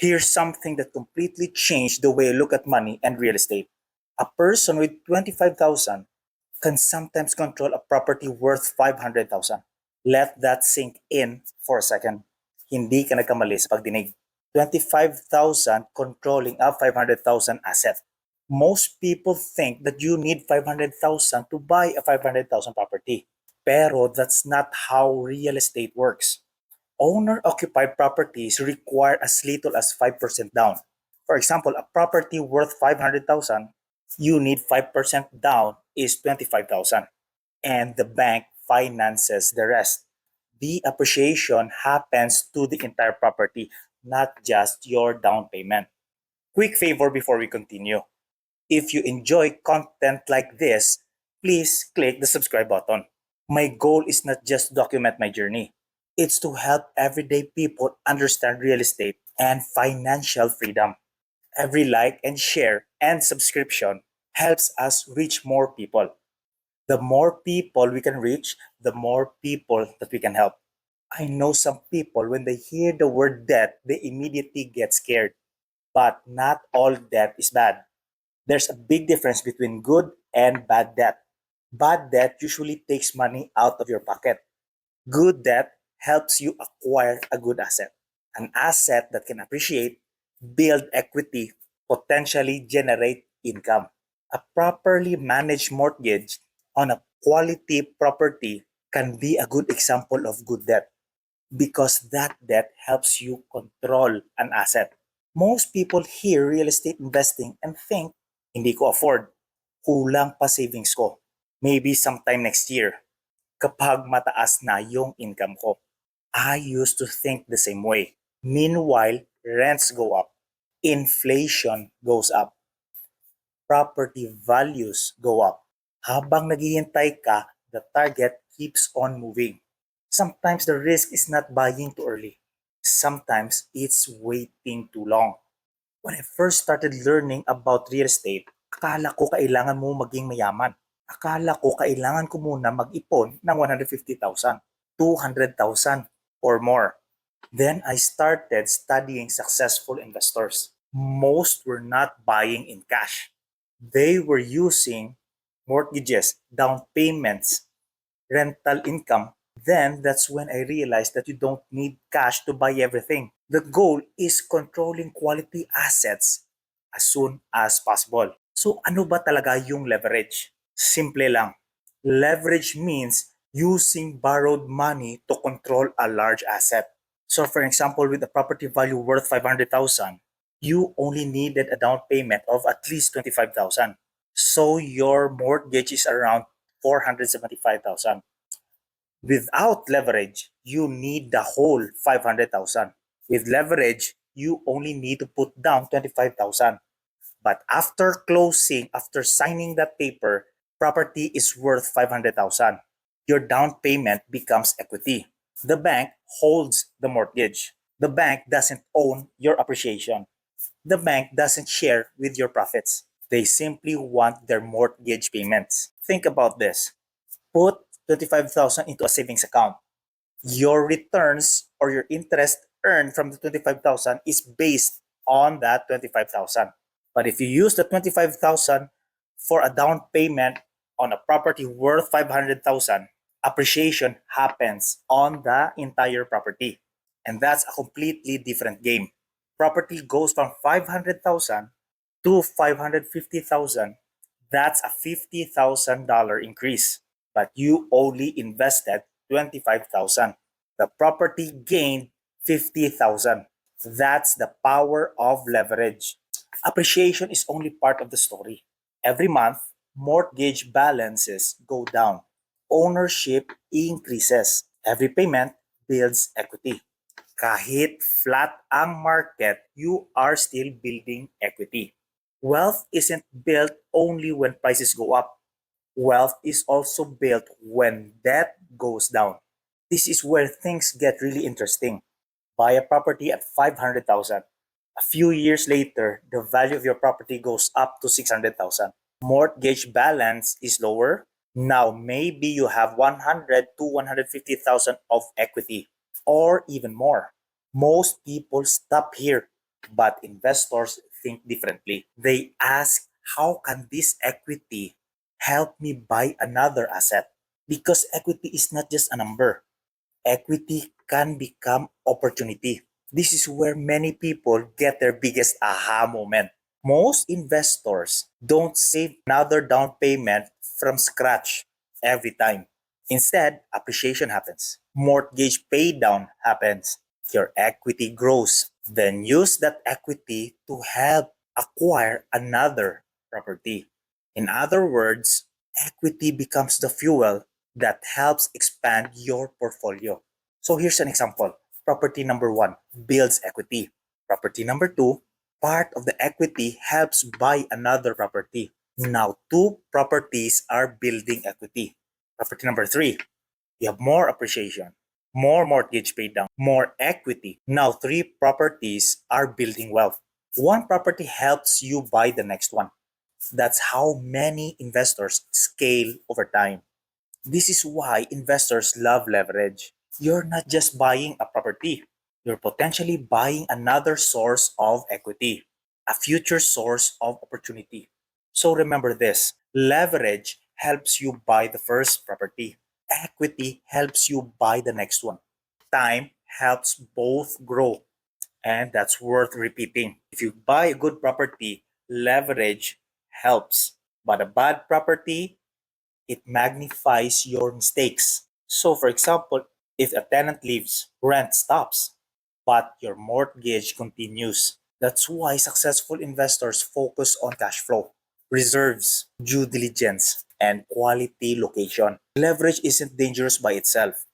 Here's something that completely changed the way I look at money and real estate. A person with 25,000 can sometimes control a property worth 500,000. Let that sink in for a second. Hindi ka nagkamali sa pagdinig. 25,000 controlling a 500,000 asset. Most people think that you need 500,000 to buy a 500,000 property. Pero that's not how real estate works. Owner-occupied properties require as little as 5% down. For example, a property worth 500,000, you need 5% down is 25,000, and the bank finances the rest. The appreciation happens to the entire property, not just your down payment. Quick favor before we continue. If you enjoy content like this, please click the subscribe button. My goal is not just to document my journey. It's to help everyday people understand real estate and financial freedom. Every like and share and subscription helps us reach more people. The more people we can reach, the more people that we can help. I know some people, when they hear the word debt, they immediately get scared. But not all debt is bad. There's a big difference between good and bad debt. Bad debt usually takes money out of your pocket. Good debt helps you acquire a good asset, an asset that can appreciate, build equity, potentially generate income. A properly managed mortgage on a quality property can be a good example of good debt because that debt helps you control an asset. Most people hear real estate investing and think, hindi ko afford, kulang pa savings ko. Maybe sometime next year, kapag mataas na yung income ko. I used to think the same way. Meanwhile, rents go up, inflation goes up, property values go up. Habang naghihintay ka, the target keeps on moving. Sometimes the risk is not buying too early. Sometimes it's waiting too long. When I first started learning about real estate, akala ko kailangan mo maging mayaman. Akala ko kailangan ko muna mag-ipon ng 150,000, 200,000 or more. Then I started studying successful investors. Most were not buying in cash. They were using mortgages, down payments, rental income. Then that's when I realized that you don't need cash to buy everything. The goal is controlling quality assets as soon as possible. So ano ba talaga yung leverage? Simple lang. Leverage means using borrowed money to control a large asset. So for example, with a property value worth 500,000, you only needed a down payment of at least 25,000. So your mortgage is around 475,000. Without leverage, you need the whole 500,000. With leverage, you only need to put down 25,000. But after closing, after signing that paper, property is worth 500,000. Your down payment becomes equity. The bank holds the mortgage. The bank doesn't own your appreciation. The bank doesn't share with your profits. They simply want their mortgage payments. Think about this. Put 25,000 into a savings account. Your returns or your interest earned from the 25,000 is based on that 25,000. But if you use the 25,000 for a down payment on a property worth 500,000, appreciation happens on the entire property. And that's a completely different game. Property goes from 500,000 to 550,000. That's a $50,000 increase. But you only invested 25,000. The property gained 50,000. That's the power of leverage. Appreciation is only part of the story. Every month, mortgage balances go down. Ownership increases. Every payment builds equity. Kahit flat ang market, you are still building equity. Wealth isn't built only when prices go up. Wealth is also built when debt goes down. This is where things get really interesting. Buy a property at 500,000. A few years later, the value of your property goes up to 600,000. Mortgage balance is lower. Now maybe you have 100 to 150,000 of equity or even more. Most people stop here. But investors think differently. They ask, how can this equity help me buy another asset? Because equity is not just a number. Equity can become opportunity. This is where many people get their biggest aha moment. Most investors don't save another down payment from scratch every time. Instead, appreciation happens. Mortgage pay down happens. Your equity grows. Then use that equity to help acquire another property. In other words, equity becomes the fuel that helps expand your portfolio. So here's an example. Property number one builds equity. Property number two, part of the equity helps buy another property. Now, two properties are building equity. Property number three, you have more appreciation, more mortgage paid down, more equity. Now, three properties are building wealth. One property helps you buy the next one. That's how many investors scale over time. This is why investors love leverage. You're not just buying a property, you're potentially buying another source of equity, a future source of opportunity. So remember this, leverage helps you buy the first property, equity helps you buy the next one. Time helps both grow, and that's worth repeating. If you buy a good property, leverage helps, but a bad property, it magnifies your mistakes. So, for example, if a tenant leaves, rent stops, but your mortgage continues. That's why successful investors focus on cash flow, reserves, due diligence, and quality location. Leverage isn't dangerous by itself.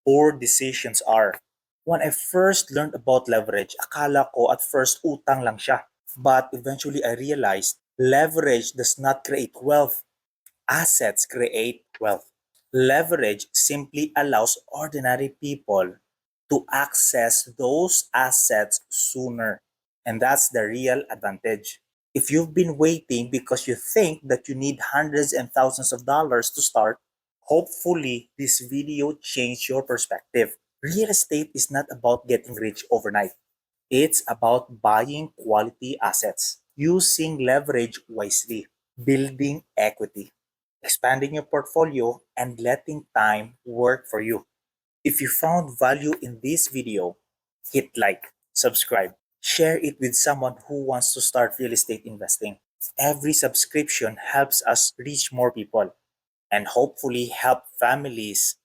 Poor decisions are. When I first learned about leverage, akala ko at first utang lang siya. But eventually I realized leverage does not create wealth. Assets create wealth. Leverage simply allows ordinary people to access those assets sooner. And that's the real advantage. If you've been waiting because you think that you need hundreds and thousands of dollars to start, hopefully this video changed your perspective. Real estate is not about getting rich overnight. It's about buying quality assets, using leverage wisely, building equity, expanding your portfolio, and letting time work for you. If you found value in this video, hit like, subscribe, share it with someone who wants to start real estate investing. Every subscription helps us reach more people and hopefully help families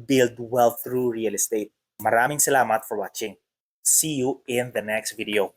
build wealth through real estate. Maraming salamat for watching. See you in the next video.